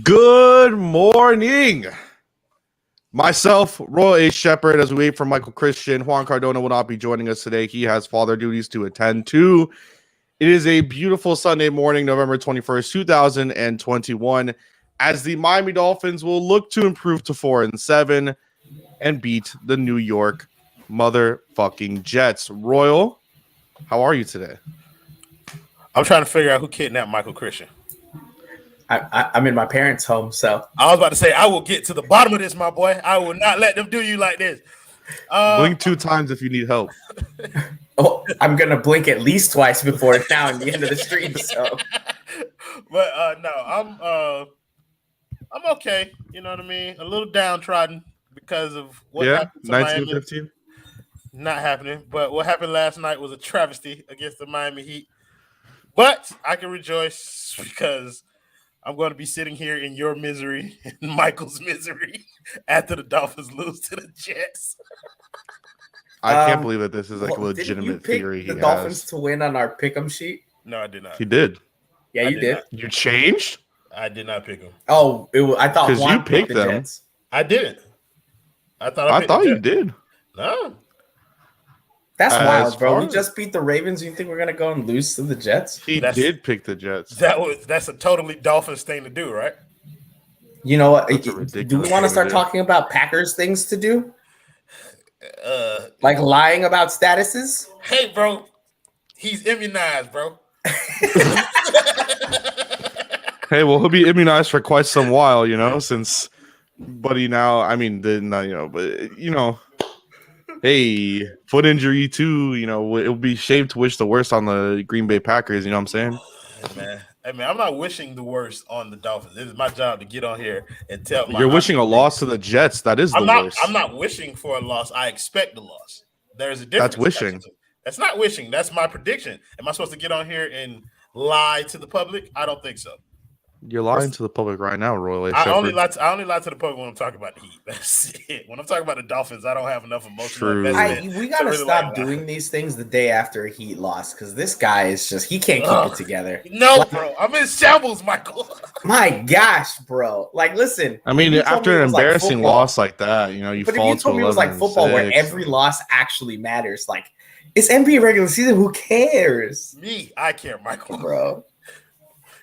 Good morning. Myself, Royal H. Shepherd, as we wait for Michael Christian. Juan Cardona will not be joining us today. He has father duties to attend to. It is a beautiful Sunday morning, November 21st, 2021, as the Miami Dolphins will look to improve to 4-7 and beat the New York motherfucking Jets. Royal, how are you today? I'm trying to figure out who kidnapped Michael Christian. I'm in my parents' home, so I was about to say I will get to the bottom of this, my boy. I will not let them do you like this. Blink 2 times if you need help. oh, I'm gonna blink at least twice before it's down the end of the stream. So, but no, I'm okay. You know what I mean? A little downtrodden because of what happened to 1915. Miami. Not happening, but what happened last night was a travesty against the Miami Heat. But I can rejoice because I'm going to be sitting here in your misery and Michael's misery after the Dolphins lose to the Jets. I can't believe that this is like a legitimate theory. The Dolphins to win on our pick'em sheet. No, I did not. He did. Yeah, you did. You changed? I did not pick them. Oh, I thought because you picked the them. Jets. I didn't. I thought you did. No. That's wild, bro. We just beat the Ravens. You think we're gonna go and lose to the Jets? He did pick the Jets. That's a totally Dolphins thing to do, right? You know what? Do we want to start talking about Packers things to do? Like lying about statuses? Hey, bro, he's immunized, bro. Hey, well, he'll be immunized for quite some while, since Buddy now. I mean, hey, foot injury too. It'll be shame to wish the worst on the Green Bay Packers. You know what I'm saying? Hey man, I'm not wishing the worst on the Dolphins. It is my job to get on here and tell. You're wishing a loss to the Jets. That is the worst. I'm not wishing for a loss. I expect a loss. There's a difference. That's wishing. That's not wishing. That's my prediction. Am I supposed to get on here and lie to the public? I don't think so. You're lying to the public right now, Roy. I only lie to the public when I'm talking about the Heat. That's it. When I'm talking about the Dolphins, I don't have enough emotional investment. We gotta stop doing these things the day after a Heat loss because this guy is he can't keep it together. No, bro, I'm in shambles, Michael. My gosh, bro. Like, listen. I mean, after an embarrassing loss like that, you fall to 11. But if you told me it was like football where every loss actually matters, like it's NBA regular season. Who cares? I care, Michael. Bro.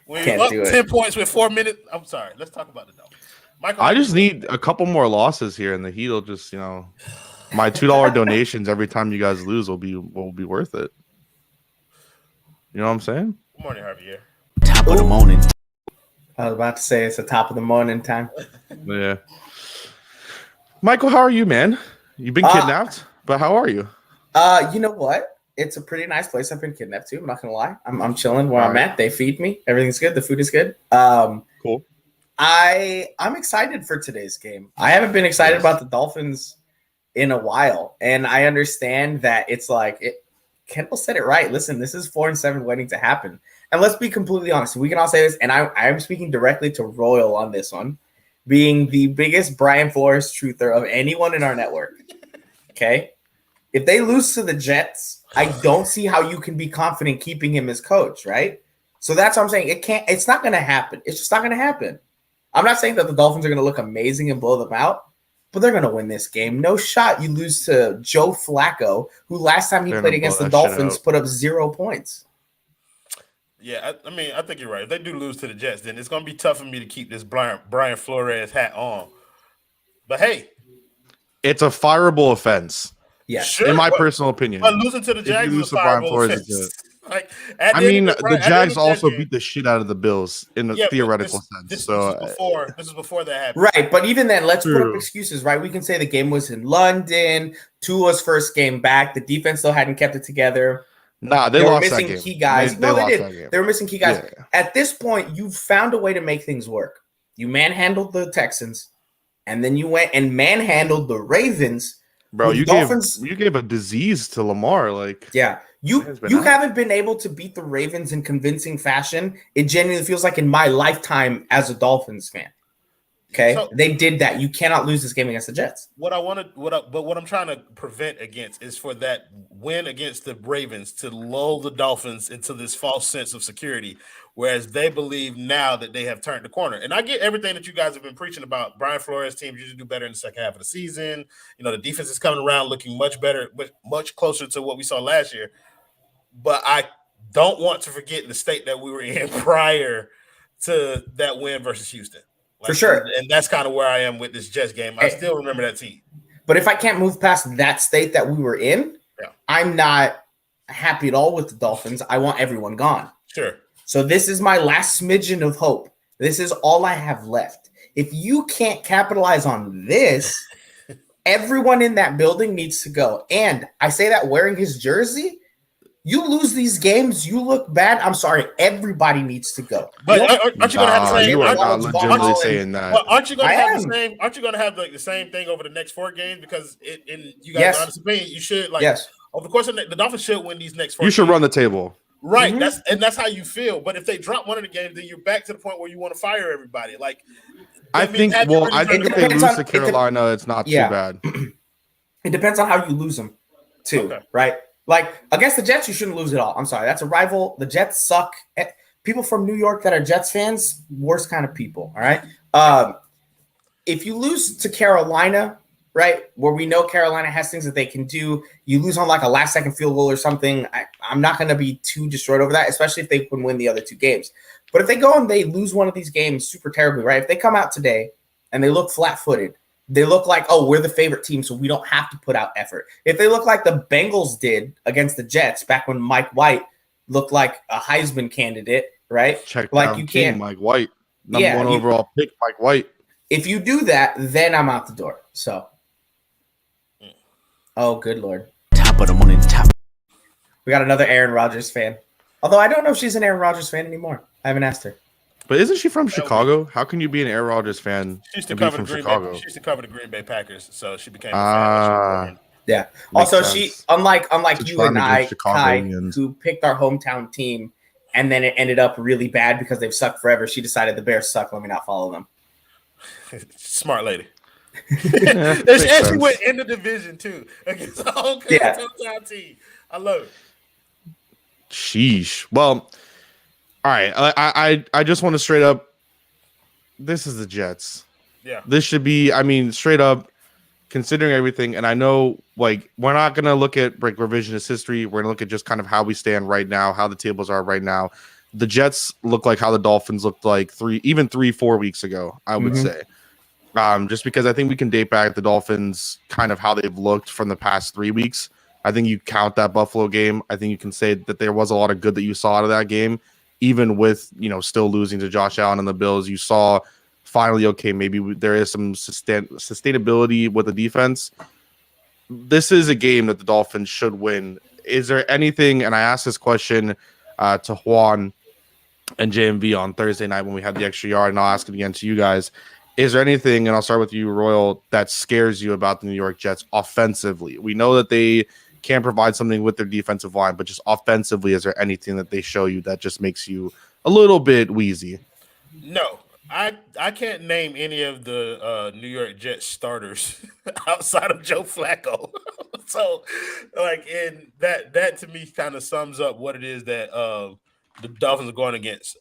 When you're up 10 points with 4 minutes, I'm sorry. Let's talk about the Dolphins. Michael, I just need a couple more losses here, and the Heat will just, my $2 donations every time you guys lose will be worth it. You know what I'm saying? Good morning, Javier. Top of the morning. I was about to say it's the top of the morning time. Yeah. Michael, how are you, man? You've been kidnapped, but how are you? You know what? It's a pretty nice place. I've been kidnapped too. I'm not gonna lie. I'm chilling where I'm at. They feed me. Everything's good. The food is good. Cool. I'm excited for today's game. I haven't been excited about the Dolphins in a while, and I understand that it's like Kendall said it right. Listen, this is 4-7 waiting to happen. And let's be completely honest. We can all say this, and I'm speaking directly to Royal on this one, being the biggest Brian Flores truther of anyone in our network. Okay. If they lose to the Jets, I don't see how you can be confident keeping him as coach, right? So that's what I'm saying. It's not going to happen. It's just not going to happen. I'm not saying that the Dolphins are going to look amazing and blow them out, but they're going to win this game. No shot you lose to Joe Flacco, who last time he played against the Dolphins put up 0 points. Yeah, I mean, I think you're right. If they do lose to the Jets, then it's going to be tough for me to keep this Brian Flores hat on. But hey. It's a fireable offense. Yeah, sure. In my personal opinion. But losing to the Jags is a fireable offense. The Jags also beat the shit out of the Bills in a theoretical sense. This is before that happened. Right, but even then, let's put up excuses, right? We can say the game was in London, Tua's first game back, the defense still hadn't kept it together. Nah, they lost that game. Key guys. They did. They were missing key guys. Yeah. At this point, you found a way to make things work. You manhandled the Texans, and then you went and manhandled the Ravens. Bro, you gave a disease to Lamar. You haven't been able to beat the Ravens in convincing fashion. It genuinely feels like in my lifetime as a Dolphins fan. Okay, so, they did that. You cannot lose this game against the Jets. What I'm trying to prevent against is for that win against the Ravens to lull the Dolphins into this false sense of security, whereas they believe now that they have turned the corner. And I get everything that you guys have been preaching about. Brian Flores' teams usually do better in the second half of the season. The defense is coming around looking much better, much closer to what we saw last year. But I don't want to forget the state that we were in prior to that win versus Houston. For sure. And that's kind of where I am with this Jets game. I still remember that team. But if I can't move past that state that we were in, I'm not happy at all with the Dolphins. I want everyone gone. Sure. So this is my last smidgen of hope. This is all I have left. If you can't capitalize on this, everyone in that building needs to go. And I say that wearing his jersey. You lose these games, you look bad. I'm sorry, everybody needs to go. But aren't you going to have the same? You are not legitimately saying that. But aren't you going to have the same? Aren't you going to have the same thing over the next 4 games? Because in you guys' honest opinion, you should over the course of the Dolphins should win these next 4 You should games. run the table. Right. Mm-hmm. That's how you feel. But if they drop one of the games, then you're back to the point where you want to fire everybody. I think if they lose to Carolina, it's not too bad. It depends on how you lose them, too, right? Against the Jets, you shouldn't lose at all. I'm sorry. That's a rival. The Jets suck. People from New York that are Jets fans, worst kind of people, all right? If you lose to Carolina, right, where we know Carolina has things that they can do, you lose on a last-second field goal or something, I'm not going to be too destroyed over that, especially if they can win the other 2 games. But if they go and they lose one of these games super terribly, right, if they come out today and they look flat-footed, they look like, we're the favorite team, so we don't have to put out effort. If they look like the Bengals did against the Jets back when Mike White looked like a Heisman candidate, right? You can't. Mike White, number 1 overall pick, Mike White. If you do that, then I'm out the door. So, good Lord. Top of the morning, top. We got another Aaron Rodgers fan. Although I don't know if she's an Aaron Rodgers fan anymore. I haven't asked her. But isn't she from Chicago? How can you be an Aaron Rodgers fan and be from Chicago? She used to cover the Green Bay Packers, so she became a fan. Yeah. Also, she unlike you and I, Kai, who picked our hometown team, and then it ended up really bad because they've sucked forever. She decided the Bears suck. Let me not follow them. Smart lady. And she went in the division too against the whole hometown team. I love it. Sheesh. Well. All right, I just want to straight up. This is the Jets. Yeah. This should be. Straight up, considering everything. And I know, we're not gonna look at revisionist history. We're gonna look at just kind of how we stand right now, how the tables are right now. The Jets look like how the Dolphins looked like 3-4 weeks ago. I would say, just because I think we can date back the Dolphins, kind of how they've looked from the past 3 weeks. I think you count that Buffalo game. I think you can say that there was a lot of good that you saw out of that game. Even with, still losing to Josh Allen and the Bills, you saw finally, maybe there is some sustainability with the defense. This is a game that the Dolphins should win. Is there anything, and I asked this question to Juan and JMV on Thursday night when we had the extra yard, and I'll ask it again to you guys. Is there anything, and I'll start with you, Royal, that scares you about the New York Jets offensively? We know that they can provide something with their defensive line, but just offensively, is there anything that they show you that just makes you a little bit wheezy? No, I can't name any of the New York Jets starters outside of Joe Flacco. So, and that to me kind of sums up what it is that the Dolphins are going against.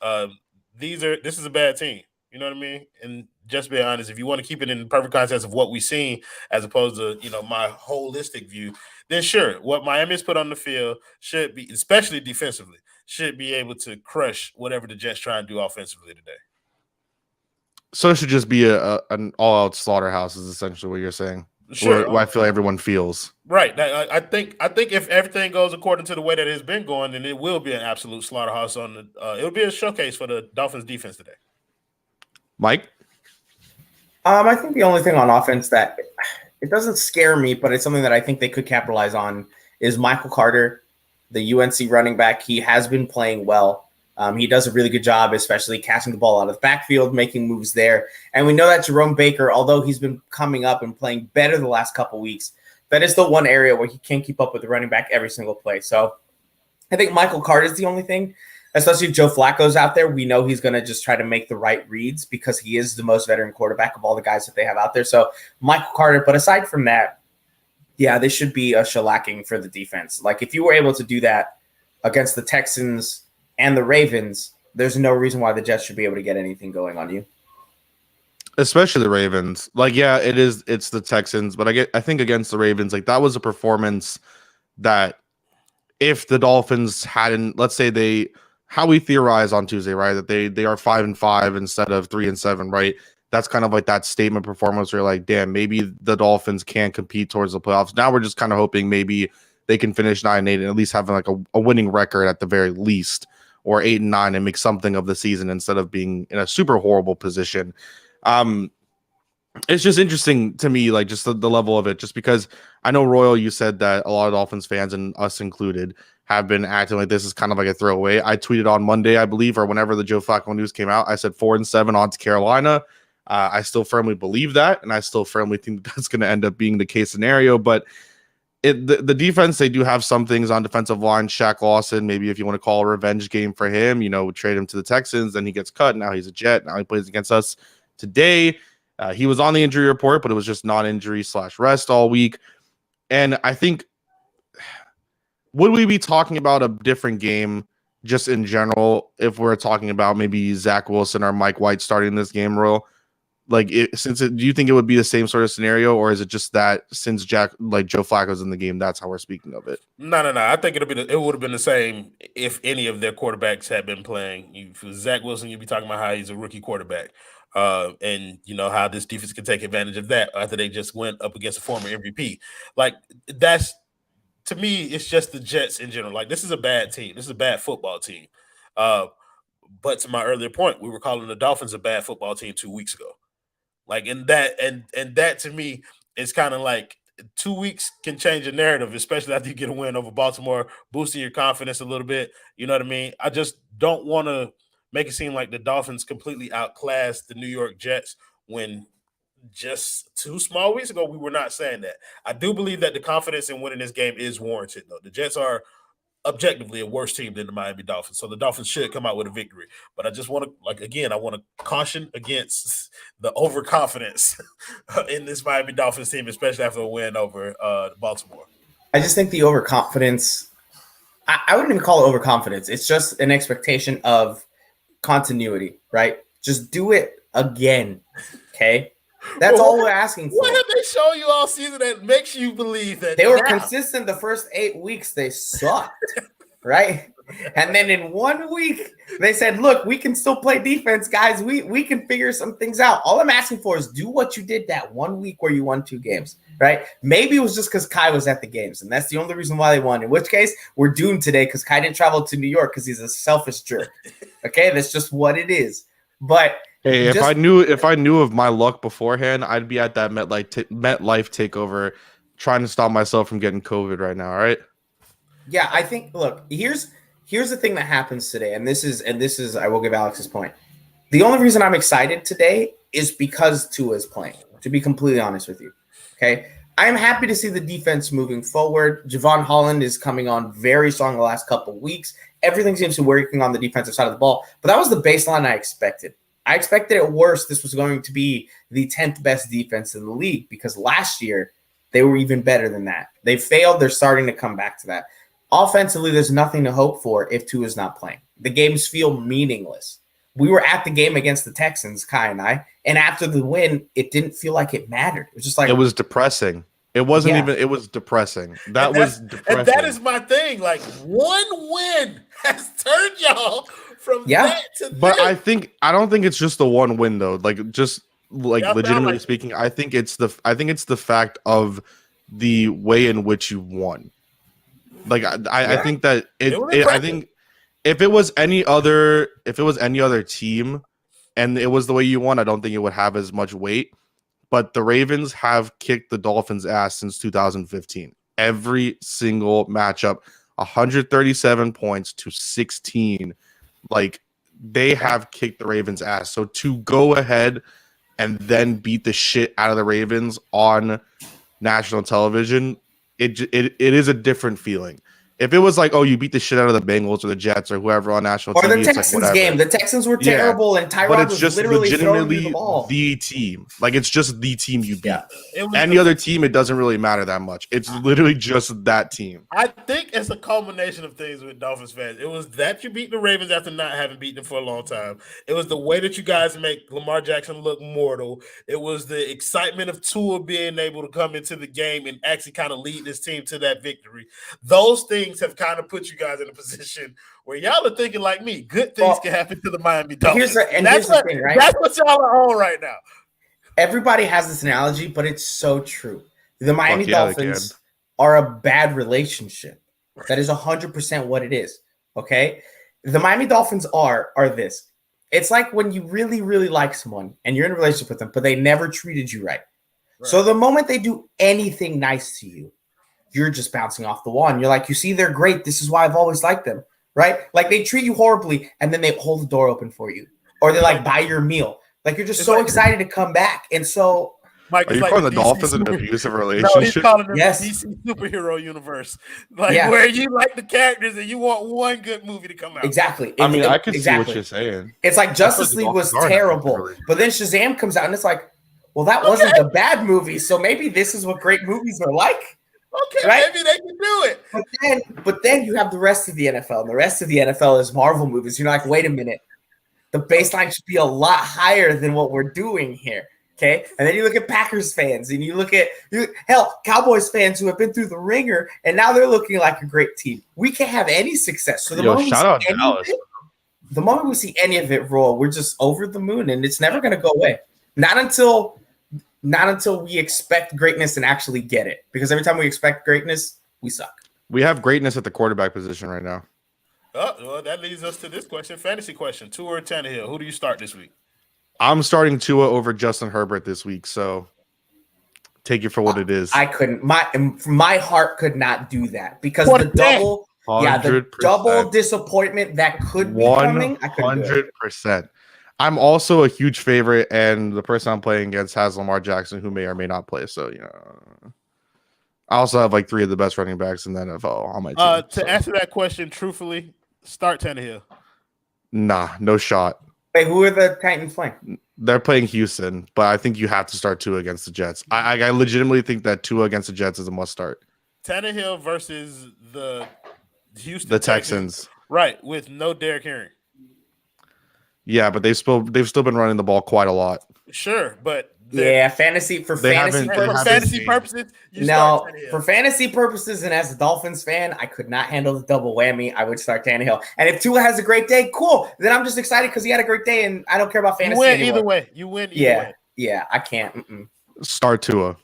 This is a bad team. You know what I mean? And just be honest, if you want to keep it in the perfect context of what we've seen, as opposed to my holistic view, then sure, what Miami's put on the field should be, especially defensively, should be able to crush whatever the Jets try and do offensively today. So it should just be an all-out slaughterhouse, is essentially what you're saying. Sure, I feel like everyone feels. Right. I think if everything goes according to the way that it's been going, then it will be an absolute slaughterhouse on the. It'll be a showcase for the Dolphins defense today. Mike? I think the only thing on offense that it doesn't scare me, but it's something that I think they could capitalize on is Michael Carter, the UNC running back. He has been playing well. He does a really good job, especially catching the ball out of the backfield, making moves there. And we know that Jerome Baker, although he's been coming up and playing better the last couple weeks, that is the one area where he can't keep up with the running back every single play. So I think Michael Carter is the only thing. Especially if Joe Flacco's out there, we know he's going to just try to make the right reads because he is the most veteran quarterback of all the guys that they have out there. So Michael Carter, but aside from that, yeah, this should be a shellacking for the defense. If you were able to do that against the Texans and the Ravens, there's no reason why the Jets should be able to get anything going on you. Especially the Ravens. Like, yeah, it's the Texans, but I think against the Ravens, like that was a performance that if the Dolphins hadn't, let's say how we theorize on Tuesday, right? That they are 5-5 instead of 3-7, right? That's kind of like that statement performance where you're like, damn, maybe the Dolphins can compete towards the playoffs. Now we're just kind of hoping maybe they can finish 9-8 and at least having like a winning record at the very least, or 8-9 and make something of the season instead of being in a super horrible position. It's just interesting to me, like just the level of it, just because I know, Royal, you said that a lot of Dolphins fans, and us included, have been acting like this is kind of like a throwaway. I tweeted on Monday, I believe, or whenever the Joe Flacco news came out, I said 4-7 odds Carolina. I still firmly believe that, and I still firmly think that's going to end up being the case scenario. But the defense, they do have some things on defensive line. Shaq Lawson, maybe if you want to call a revenge game for him, trade him to the Texans, then he gets cut. Now he's a Jet. Now he plays against us today. He was on the injury report, but it was just non-injury / rest all week. And I think, would we be talking about a different game just in general if we're talking about maybe Zach Wilson or Mike White starting this game, Royal? Like, do you think it would be the same sort of scenario, or is it just that since Joe Flacco's in the game, that's how we're speaking of it? No. I think it would have been the same if any of their quarterbacks had been playing. If it was Zach Wilson, you'd be talking about how he's a rookie quarterback. And how this defense can take advantage of that after they just went up against a former MVP. Like, that's, to me, it's just the Jets in general. Like, this is a bad team. This is a bad football team. But to my earlier point, we were calling the Dolphins a bad football team 2 weeks ago. Like, and that to me is kind of like 2 weeks can change a narrative, especially after you get a win over Baltimore, boosting your confidence a little bit. You know what I mean? I just don't want to make it seem like the Dolphins completely outclassed the New York Jets when just 2 small weeks ago we were not saying that. I do believe that the confidence in winning this game is warranted, though. The Jets are objectively a worse team than the Miami Dolphins, so the Dolphins should come out with a victory. But I just want to, I want to caution against the overconfidence in this Miami Dolphins team, especially after a win over Baltimore. I just think the overconfidence, I wouldn't even call it overconfidence. It's just an expectation of continuity, right? Just do it again, okay? That's all we're asking for. What have they shown you all season that makes you believe that they were consistent the first 8 weeks? They sucked, right? And then in 1 week, they said, look, we can still play defense, guys. We can figure some things out. All I'm asking for is do what you did that 1 week where you won 2 games, right? Maybe it was just because Kai was at the games, and that's the only reason why they won. In which case, we're doomed today because Kai didn't travel to New York because he's a selfish jerk. Okay, that's just what it is. But hey, if I knew of my luck beforehand, I'd be at that MetLife takeover trying to stop myself from getting COVID right now. All right. Yeah, I think. Look, here's the thing that happens today, and this is I will give Alex's point. The only reason I'm excited today is because Tua is playing. To be completely honest with you, okay. I am happy to see the defense moving forward. Javon Holland is coming on very strong the last couple of weeks. Everything seems to be working on the defensive side of the ball, but that was the baseline I expected. I expected at worst this was going to be the 10th best defense in the league because last year they were even better than that. They failed. They're starting to come back to that. Offensively, there's nothing to hope for if Tua is not playing. The games feel meaningless. We were at the game against the Texans, Kai and I, and after the win, it didn't feel like it mattered. It was just like it was depressing. It wasn't even. It was depressing. That was depressing. And that is my thing. Like, one win has turned y'all from that to this. But I don't think it's just the one win though. Like, just like legitimately speaking, I think it's the fact of the way in which you won. Like, I think that I think if it was any other team and it was the way you won, I don't think it would have as much weight. But the Ravens have kicked the Dolphins' ass since 2015. Every single matchup, 137 points to 16. Like, they have kicked the Ravens' ass. So to go ahead and then beat the shit out of the Ravens on national television, it is a different feeling. If it was like, oh, you beat the shit out of the Bengals or the Jets or whoever on national or TV, the it's Texans like, game, the Texans were terrible, and but Tyrod it's was just literally throwing you the legitimately ball. the team. Like it's just the team you beat. Yeah. Any other team, it doesn't really matter that much. It's literally just that team. I think it's a culmination of things with Dolphins fans. It was that you beat the Ravens after not having beaten them for a long time. It was the way that you guys make Lamar Jackson look mortal. It was the excitement of Tua being able to come into the game and actually kind of lead this team to that victory. Those things have kind of put you guys in a position where y'all are thinking like me. Good things can happen to the Miami Dolphins. Here's the thing, right? That's what y'all are on right now. Everybody has this analogy, but it's so true. The Miami Dolphins are a bad relationship. That is 100% what it is. Okay? The Miami Dolphins are this. It's like when you really, really like someone and you're in a relationship with them, but they never treated you right. So the moment they do anything nice to you, you're just bouncing off the wall. And you're like, you see, they're great. This is why I've always liked them. Right? Like they treat you horribly and then they hold the door open for you. Or they like buy your meal. Like you're just so excited to come back. And so Mike, are you calling the Dolphins an abusive relationship? No, he's calling them the DC superhero universe. Where you like the characters and you want one good movie to come out. Exactly. I mean, I can see what you're saying. It's like Justice League was terrible, but then Shazam comes out and it's like, well, that wasn't the bad movie. So maybe this is what great movies are like. Okay, right? Maybe they can do it. But then you have the rest of the NFL, and the rest of the NFL is Marvel movies. You're like, wait a minute. The baseline should be a lot higher than what we're doing here. Okay. And then you look at Packers fans and you look at Cowboys fans who have been through the ringer and now they're looking like a great team. We can't have any success. So the moment we see any of it roll, we're just over the moon and it's never going to go away. Not until we expect greatness and actually get it. Because every time we expect greatness, we suck. We have greatness at the quarterback position right now. Oh, well, that leads us to this question. Fantasy question. Tua or Tannehill? Who do you start this week? I'm starting Tua over Justin Herbert this week, so take it for what it is. I couldn't. My heart could not do that because the double disappointment that could be coming. I couldn't do it. 100%. I'm also a huge favorite, and the person I'm playing against has Lamar Jackson, who may or may not play. So I also have like 3 of the best running backs in the NFL on my team. To answer that question truthfully, start Tannehill. Nah, no shot. Wait, who are the Titans playing? They're playing Houston, but I think you have to start Tua against the Jets. I legitimately think that Tua against the Jets is a must start. Tannehill versus the Houston Texans. Right, with no Derrick Henry. Yeah, but they've still been running the ball quite a lot. Sure, but fantasy purposes. For fantasy purposes, and as a Dolphins fan, I could not handle the double whammy. I would start Tannehill, and if Tua has a great day, cool. Then I'm just excited because he had a great day, and I don't care about fantasy. You win either way. You win either way. Yeah, I can't. Start Tua,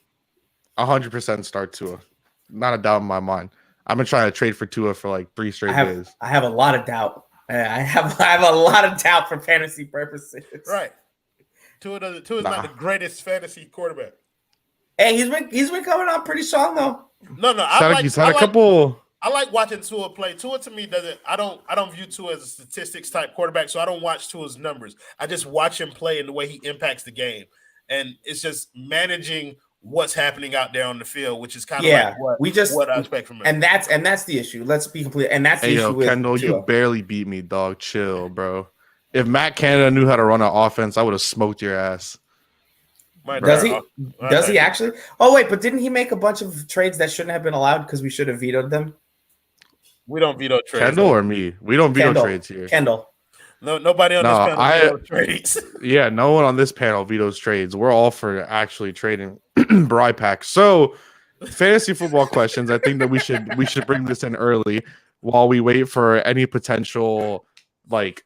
100% start Tua. Not a doubt in my mind. I've been trying to trade for Tua for like 3 straight days. I have a lot of doubt. I have a lot of doubt for fantasy purposes. Right. Tua is not the greatest fantasy quarterback. Hey, he's been coming on pretty strong though. No, I like watching Tua play. Tua to me I don't view Tua as a statistics type quarterback, so I don't watch Tua's numbers. I just watch him play and the way he impacts the game. And it's just managing what's happening out there on the field, which is kind of what I expect from him. And that's the issue. Let's be complete. And that's the issue with Kendall, Tua. You barely beat me, dog. Chill, bro. If Matt Canada knew how to run an offense, I would have smoked your ass. Does he actually? Oh, wait, but didn't he make a bunch of trades that shouldn't have been allowed because we should have vetoed them? We don't veto trades. Kendall or me? We don't veto trades here. Kendall. No, nobody on this panel vetoes trades. Yeah, no one on this panel vetoes trades. We're all for actually trading Bri Pack. So, fantasy football questions. I think that we should bring this in early while we wait for any potential like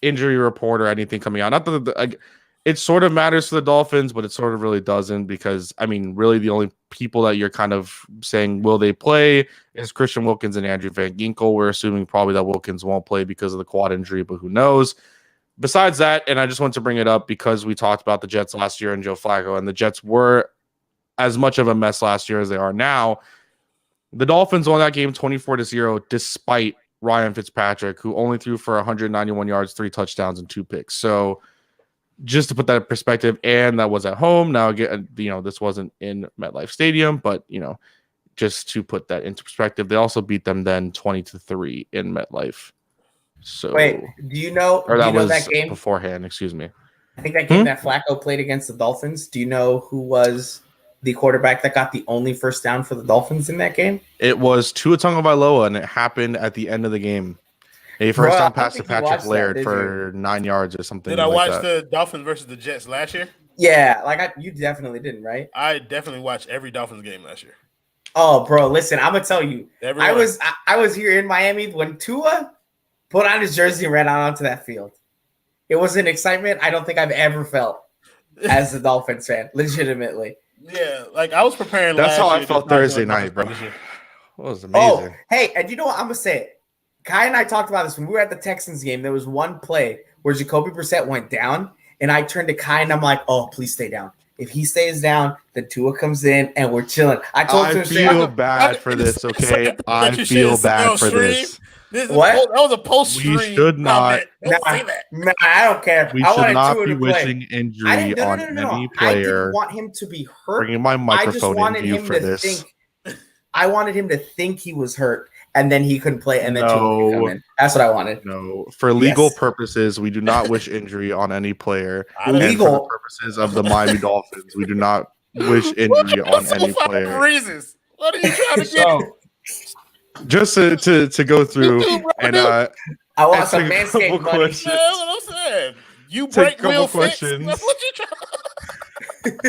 injury report or anything coming out. Not that it sort of matters to the Dolphins, but it sort of really doesn't because, I mean, really the only people that you're kind of saying, will they play, is Christian Wilkins and Andrew Van Ginkel. We're assuming probably that Wilkins won't play because of the quad injury, but who knows? Besides that, and I just want to bring it up because we talked about the Jets last year and Joe Flacco, and the Jets were as much of a mess last year as they are now. The Dolphins won that game 24-0 despite Ryan Fitzpatrick, who only threw for 191 yards, 3 touchdowns, and 2 picks. So just to put that in perspective, and that was at home. Now, again, this wasn't in MetLife Stadium, but, just to put that into perspective, they also beat them then 20-3 in MetLife. So wait, do you know that game beforehand? Excuse me. I think that game that Flacco played against the Dolphins. Do you know who was the quarterback that got the only first down for the Dolphins in that game? It was Tua Tagovailoa, and it happened at the end of the game. A first down pass to Patrick Laird for 9 yards or something. Did I watch the Dolphins versus the Jets last year? Yeah, you definitely didn't, right? I definitely watched every Dolphins game last year. Oh, bro, listen, I'm gonna tell you. Everyone. I was here in Miami when Tua put on his jersey and ran out onto that field. It was an excitement I don't think I've ever felt as a Dolphins fan, legitimately. Yeah, like I was preparing. That's how I felt Thursday night, bro. It was amazing. Oh, hey, and you know what? I'm gonna say it. Kai and I talked about this when we were at the Texans game. There was one play where Jacoby Brissett went down, and I turned to Kai and I'm like, "Oh, please stay down. If he stays down, then Tua comes in and we're chilling." I feel bad for this, okay? I feel bad for this. What? That was a post-stream. We should not. Nah, I don't care. We should not be wishing injury on any player. I didn't want him to be hurt. Bringing my microphone in view for this. I wanted him to think he was hurt, and then he couldn't play, and then Tua could come in. That's what I wanted. No, for legal purposes, we do not wish injury on any player. Legal for the purposes of the Miami Dolphins, we do not wish injury on any player. Reasons. What are you trying to get? Just to go through and I want some Manscaped money. That's what I'm saying. You break wheel questions. That's what you trying.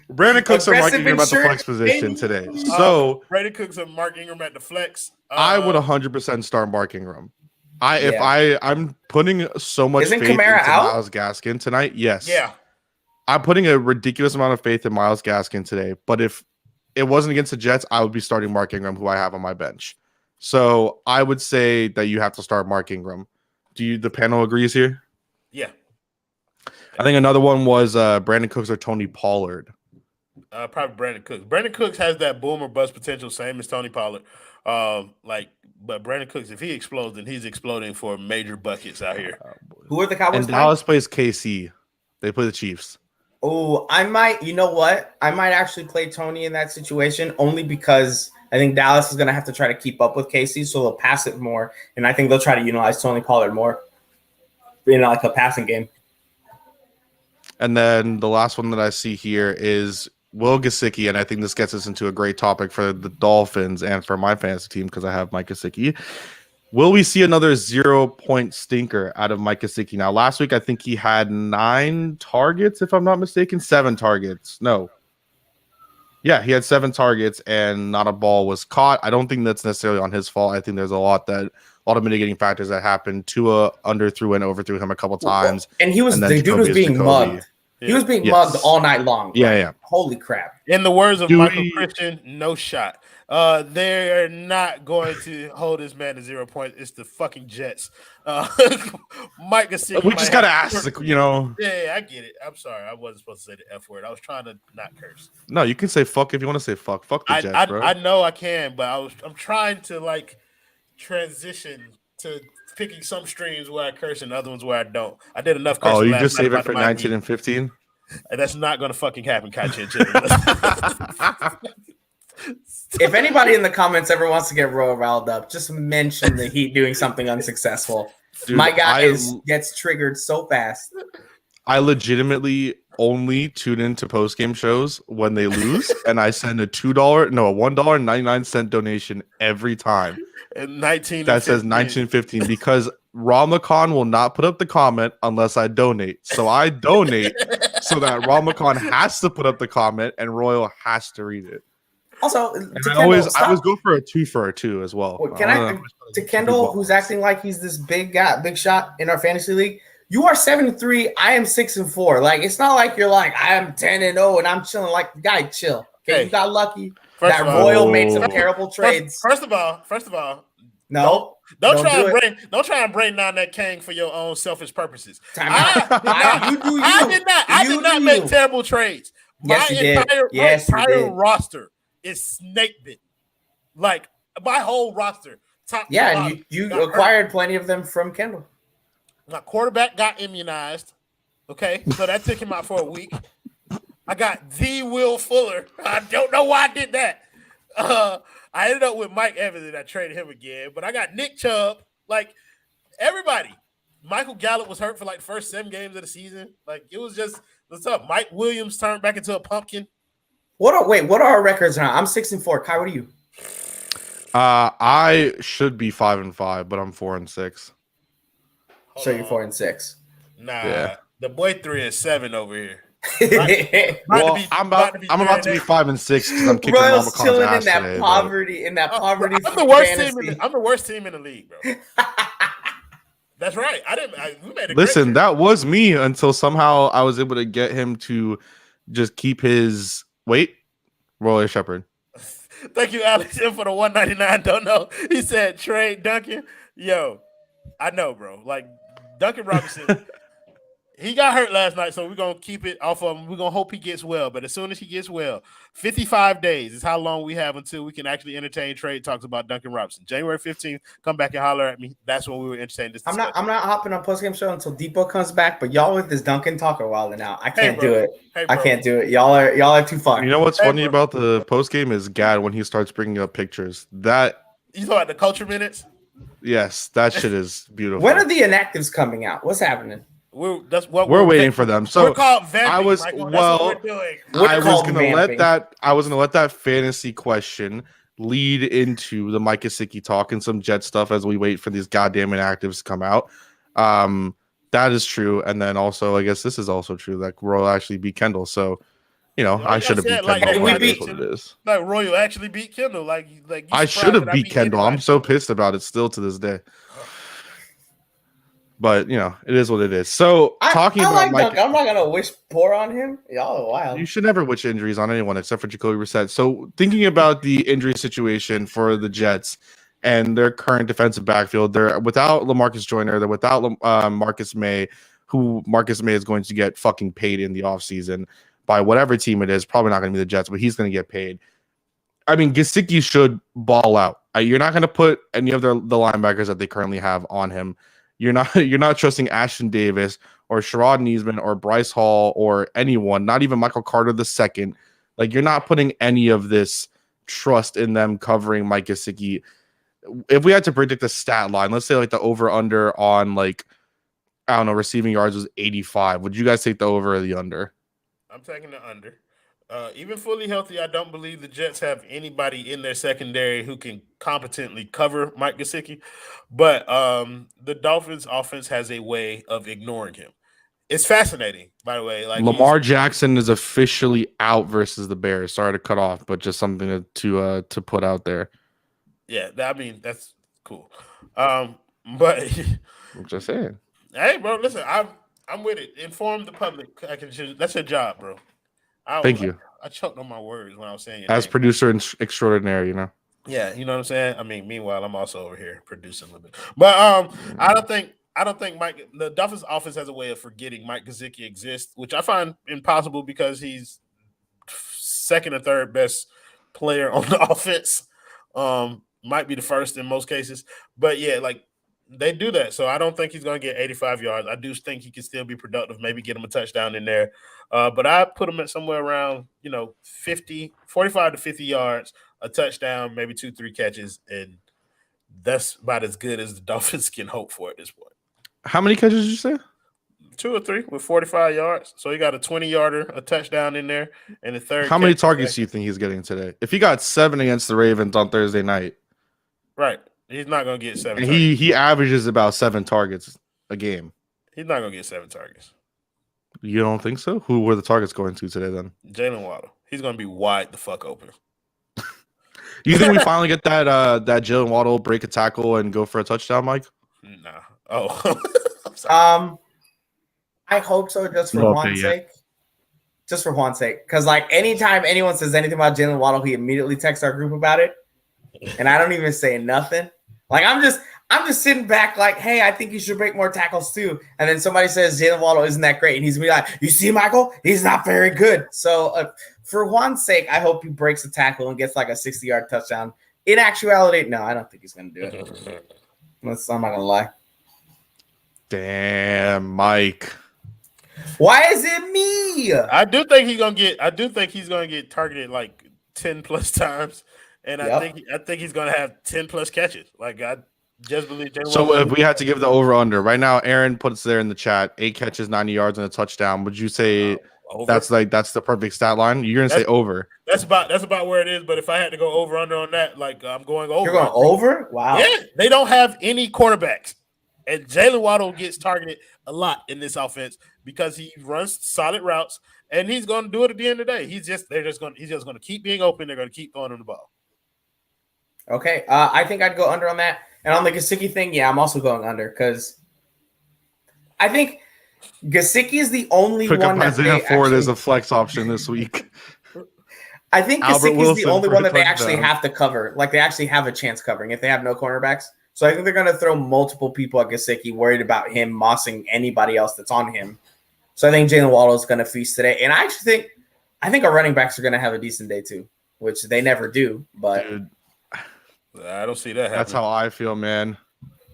Brandon Cooks or Mark Ingram at the flex position today. So Brandon Cooks or Mark Ingram at the flex. I would 100% start Mark Ingram. I'm putting so much faith into Myles Gaskin tonight. Yes. Yeah. I'm putting a ridiculous amount of faith in Myles Gaskin today. But if it wasn't against the Jets, I would be starting Mark Ingram, who I have on my bench. So I would say that you have to start Mark Ingram. The panel agrees here? Yeah. I think another one was Brandon Cooks or Tony Pollard. Probably Brandon Cooks. Brandon Cooks has that boom or bust potential, same as Tony Pollard. But Brandon Cooks, if he explodes, then he's exploding for major buckets out here. Who are the Cowboys? And Dallas plays KC. They play the Chiefs. Oh, I might. You know what? I might actually play Tony in that situation only because I think Dallas is going to have to try to keep up with KC, so they'll pass it more, and I think they'll try to utilize Tony Pollard more in like a passing game. And then the last one that I see here is Will Gesicki, and I think this gets us into a great topic for the Dolphins and for my fantasy team because I have Mike Gesicki. Will we see another 0-point stinker out of Mike Gesicki? Now, last week, I think he had 9 targets, if I'm not mistaken. 7 targets. No. Yeah, he had 7 targets, and not a ball was caught. I don't think that's necessarily on his fault. I think there's a lot of mitigating factors that happened. Tua underthrew and overthrew him a couple times. And the dude was being mugged. He was being mugged all night long. Yeah. Holy crap. In the words of Michael Christian, no shot. They're not going to hold this man to 0 points. It's the fucking Jets. Mike Gesicki. We just got to ask, Yeah, I get it. I'm sorry. I wasn't supposed to say the F word. I was trying to not curse. No, you can say fuck if you want to say fuck. Fuck the Jets, bro. I know I can, but I'm trying to transition to picking some streams where I curse and other ones where I don't. I did enough cursing. Oh, you just save it for 19 and 15? And that's not going to fucking happen, Kai'Chien Chisholm. If anybody in the comments ever wants to get Roy riled up, just mention the Heat doing something unsuccessful. Dude, my guy gets triggered so fast. I legitimately only tune into post-game shows when they lose, and I send a $1.99 donation every time. And 19 that says 1915 because Ramakan will not put up the comment unless I donate. So I donate so that Ramakan has to put up the comment and Royal has to read it. Also, I always go for a 2 for a 2 as well. To Kendall, who's acting like he's this big shot in our fantasy league. You are 7-3. I am 6-4. Like, it's not like you're like I am 10-0 and I'm chilling. Like, guy, chill. Okay, you got lucky. That Royal made some terrible trades. First of all, no. Don't try and bring down that Kang for your own selfish purposes. I did not make terrible trades. Yes, My entire roster is snake bit. Like my whole roster. And you acquired plenty of them from Kendall. My quarterback got immunized. Okay, so that took him out for a week. I got the Will Fuller. I don't know why I did that. I ended up with Mike Evans and I traded him again. But I got Nick Chubb. Like, everybody. Michael Gallup was hurt for like the first 7 games of the season. Like, it was just, what's up? Mike Williams turned back into a pumpkin. What are our records now? I'm 6-4. Kai, what are you? I should be 5-5, but I'm 4-6. So you're 4-6. Nah, Yeah. the boy 3-7 over here. Well, I'm about to be 5-6 because I'm kicking Royals Mama chilling Khan's ass in that today, poverty. I'm the worst team in the league, bro. That's right. We made a Listen, great that was me until somehow I was able to get him to just keep his Roy Shepard. Thank you, Alex, for the $1.99. Don't know. He said trade Duncan. Yo, I know, bro. Like Duncan Robinson. He got hurt last night, so we're going to keep it off of him. We're going to hope he gets well. But as soon as he gets well, 55 days is how long we have until we can actually entertain trade talks about Duncan Robinson. January 15th, come back and holler at me. That's when we were entertaining this discussion. I'm not hopping on postgame show until Depot comes back, but y'all with this Duncan talk a while now. I can't do it. I can't do it. Y'all are too far. You know what's funny about the postgame is Gad when he starts bringing up pictures. That you thought the culture minutes? Yes, that shit is beautiful. When are the inactives coming out? What's happening? We're waiting for them. So we're called vamping, I was Michael. I was gonna let that fantasy question lead into the Mike Gesicki talk and some Jet stuff as we wait for these goddamn inactives to come out. That is true, and then also I guess this is also true that Royal actually beat Kendall. So I should have beat Kendall. What it is. Like Royal actually beat Kendall. Like I should have beat Kendall. I'm so pissed about it still to this day. But it is what it is. So talking about Mike, I'm not gonna wish poor on him. Y'all are wild. You should never wish injuries on anyone except for Jacoby Brissett. So thinking about the injury situation for the Jets and their current defensive backfield, they're without LaMarcus Joyner, they're without Marcus May, who Marcus May is going to get fucking paid in the offseason by whatever team it is. Probably not going to be the Jets, but he's going to get paid. I mean, Gesicki should ball out. You're not going to put any of the linebackers that they currently have on him. You're not trusting Ashton Davis or Sherrod Neesman or Bryce Hall or anyone, not even Michael Carter II. Like, you're not putting any of this trust in them covering Mike Gesicki. If we had to predict a stat line, let's say like the over-under on receiving yards was 85. Would you guys take the over or the under? I'm taking the under. Even fully healthy, I don't believe the Jets have anybody in their secondary who can competently cover Mike Gesicki. But the Dolphins' offense has a way of ignoring him. It's fascinating, by the way. Like Lamar Jackson is officially out versus the Bears. Sorry to cut off, but just something to put out there. Yeah, I mean that's cool. But I'm just saying. Hey, bro, listen, I'm with it. Inform the public. That's your job, bro. Thank you. I choked on my words when I was saying it. As producer extraordinaire, Yeah, you know what I'm saying? I mean, meanwhile, I'm also over here producing a little bit. But I don't think the Dolphins offense has a way of forgetting Mike Gesicki exists, which I find impossible because he's second or third best player on the offense. Might be the first in most cases. But yeah, like they do that. So I don't think he's going to get 85 yards. I do think he can still be productive, maybe get him a touchdown in there. But I put him at somewhere around, 45 to 50 yards, a touchdown, maybe 2-3 catches. And that's about as good as the Dolphins can hope for at this point. How many catches did you say? 2 or 3 with 45 yards. So he got a 20-yarder, a touchdown in there, and a third. How many targets do you think he's getting today? If he got 7 against the Ravens on Thursday night. Right. He's not going to get 7 and targets. He averages about 7 targets a game. He's not going to get 7 targets. You don't think so? Who were the targets going to today then? Jalen Waddle. He's going to be wide the fuck open. You think we finally get that Jalen Waddle break a tackle and go for a touchdown, Mike? Nah. Oh. I'm sorry. I hope so, just for Juan's sake. Just for Juan's sake. Because, anytime anyone says anything about Jalen Waddle, he immediately texts our group about it. And I don't even say nothing. I'm just sitting back hey, I think you should break more tackles too. And then somebody says Jalen Waddle isn't that great. And he's going to be like, you see, Michael? He's not very good. So, for Juan's sake, I hope he breaks a tackle and gets a 60-yard touchdown. In actuality, no, I don't think he's going to do it. I'm not going to lie. Damn, Mike. Why is it me? I do think he's gonna get targeted like 10 plus times, and I think he's gonna have 10 plus catches. Like I just believe. So if we had to give the over under right now, Aaron puts there in the chat 8 catches, 90 yards, and a touchdown. Would you say that's the perfect stat line? You're gonna say over. That's about where it is. But if I had to go over under on that, like I'm going over. You're going over? Wow. Yeah, they don't have any quarterbacks, and Jalen Waddle gets targeted a lot in this offense because he runs solid routes, and he's going to do it at the end of the day. He's just going to keep being open. They're going to keep throwing him the ball. Okay, I think I'd go under on that. And on the Gesicki thing, yeah, I'm also going under because I think Gesicki is the only one that they Ford is a flex option this week. I think Gesicki is the only one that they actually have to cover. Like they actually have a chance covering if they have no cornerbacks. So I think they're going to throw multiple people at Gesicki, worried about him mossing anybody else that's on him. So I think Jalen Waddle is going to feast today. And I think our running backs are going to have a decent day too, which they never do. But dude, I don't see that happening. That's how I feel, man.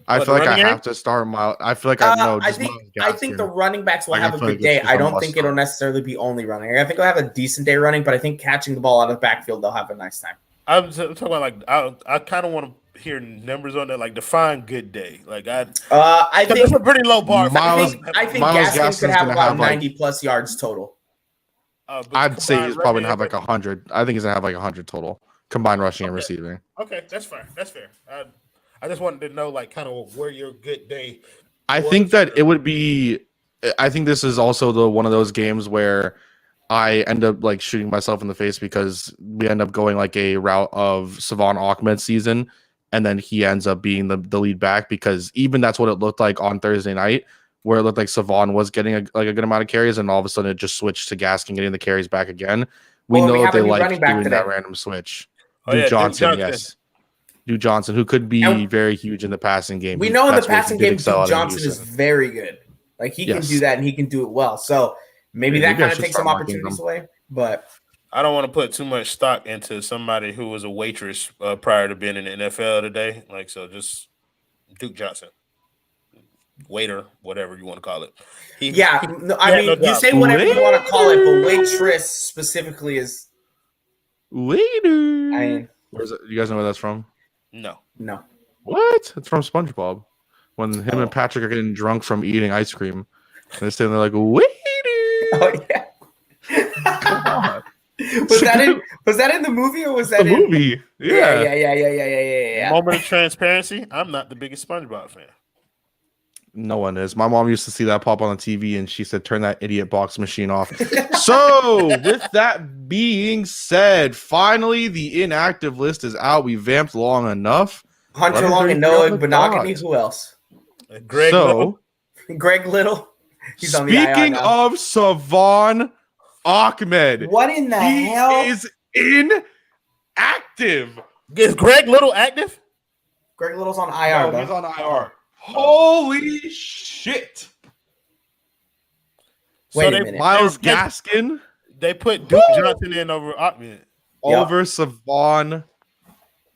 I feel like I have to start Miles. I feel like I know. I think the running backs will have a good day. I don't think it'll necessarily be only running. I think they'll have a decent day running, but I think catching the ball out of the backfield, they'll have a nice time. I'm talking about like I kind of want to hear numbers on that, like define good day. Like I think it's a pretty low bar. I think Gaskin could have about 90 plus yards total. I'd say he's probably gonna have like 100. I think he's gonna have like 100 total combined rushing and receiving. Okay, that's fair. That's fair. I just wanted to know like kind of where your good day. I think that it would be. I think this is also one of those games where I end up like shooting myself in the face because we end up going like a route of Savon Ahmed's season, and then he ends up being the lead back because even that's what it looked like on Thursday night, where it looked like Savon was getting a good amount of carries, and all of a sudden it just switched to Gaskin getting the carries back again. We know that they like doing that random switch. Duke Johnson, yes. Duke Johnson, who could be very huge in the passing game. We know in the passing game, Duke Johnson is very good. Like he can do that and he can do it well. So maybe that kind of takes some opportunities away. But I don't want to put too much stock into somebody who was a waitress prior to being in the NFL today. Like so, just Duke Johnson, waiter, whatever you want to call it. You say whatever you want to call it, but waitress specifically is waiter. Where's it? You guys know where that's from? No. What? It's from SpongeBob. When him and Patrick are getting drunk from eating ice cream, and they're standing there like, waiter. Oh yeah. Come on. Was that in the movie or was that the movie? Yeah. Moment of transparency. I'm not the biggest SpongeBob fan. No one is. My mom used to see that pop on the TV, and she said, "Turn that idiot box machine off." So, with that being said, finally the inactive list is out. We vamped long enough. Hunter Long and Noah Benogany. Who else? Greg Little. Greg Little. He's on the IR now. Speaking of Savon Ahmed, what in the hell? He is inactive. Is Greg Little active? Greg Little's on IR. No, he's on IR. Holy shit! Wait a minute. Miles Gaskin. They put Duke Johnson in over Ahmed. Over Savon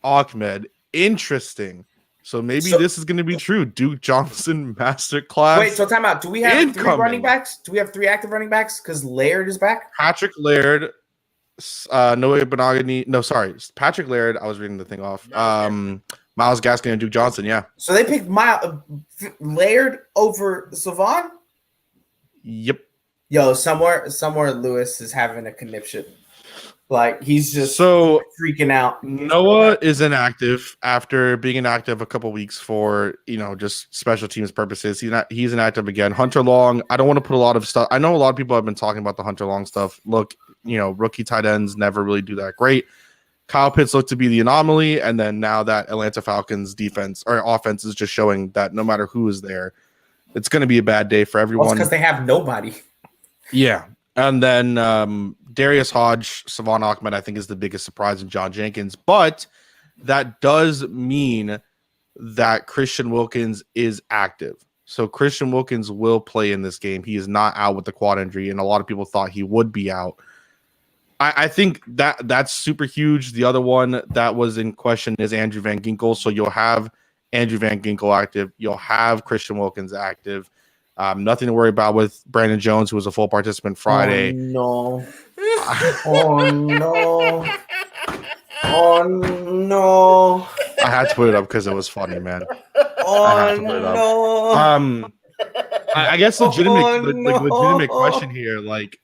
Ahmed. Interesting. So maybe this is going to be true. Duke Johnson masterclass. Wait, so time out. Do we have 3 running backs? Do we have 3 active running backs? Because Laird is back. Patrick Laird, Noah Benogany. No, sorry, Patrick Laird. I was reading the thing off. Miles Gaskin and Duke Johnson, yeah. So they picked Laird over Savon? Yep. Yo, somewhere Lewis is having a conniption. Like, he's just freaking out. Noah is inactive after being inactive a couple weeks for, just special teams purposes. He's inactive again. Hunter Long, I don't want to put a lot of stuff. I know a lot of people have been talking about the Hunter Long stuff. Look, rookie tight ends never really do that great. Kyle Pitts looked to be the anomaly, and then now that Atlanta Falcons defense or offense is just showing that no matter who is there, it's going to be a bad day for everyone. Because they have nobody. Yeah, and then Darius Hodge, Savon Ahmed, I think is the biggest surprise in John Jenkins, but that does mean that Christian Wilkins is active. So Christian Wilkins will play in this game. He is not out with the quad injury, and a lot of people thought he would be out. I think that's super huge. The other one that was in question is Andrew Van Ginkel. So you'll have Andrew Van Ginkel active. You'll have Christian Wilkins active. Nothing to worry about with Brandon Jones, who was a full participant Friday. Oh, no. Oh, no. Oh, no. I had to put it up because it was funny, man. Oh, I had to put it up. no. I guess legitimate question here, like,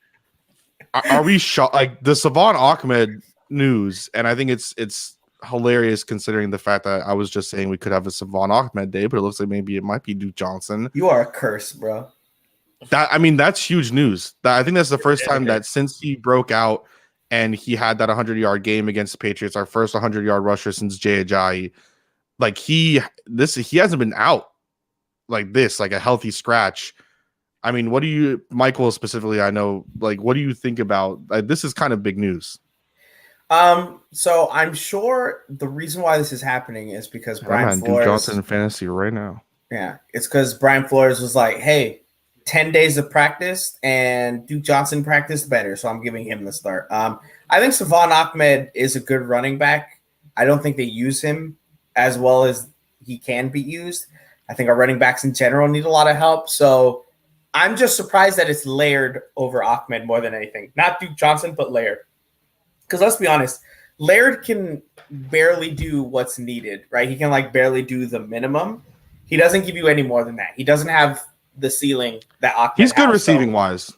are we shocked? Like the Savon Ahmed news, and I think it's hilarious considering the fact that I was just saying we could have a Savon Ahmed day, but it looks like maybe it might be Duke Johnson. You are a curse, bro. That's huge news. I think that's the first time that since he broke out and he had that 100-yard game against the Patriots, our first 100-yard rusher since Jay Ajayi, like he hasn't been out like this, like a healthy scratch. I mean, what do you, Michael specifically, I know, like, what do you think about, this is kind of big news. So I'm sure the reason why this is happening is because Brian Flores. Duke Johnson in fantasy right now. Yeah, it's because Brian Flores was like, hey, 10 days of practice and Duke Johnson practiced better, so I'm giving him the start. I think Savon Ahmed is a good running back. I don't think they use him as well as he can be used. I think our running backs in general need a lot of help, so I'm just surprised that it's Laird over Ahmed more than anything. Not Duke Johnson, but Laird. Because let's be honest, Laird can barely do what's needed, right? He can barely do the minimum. He doesn't give you any more than that. He doesn't have the ceiling that Ahmed He's good has, receiving wise,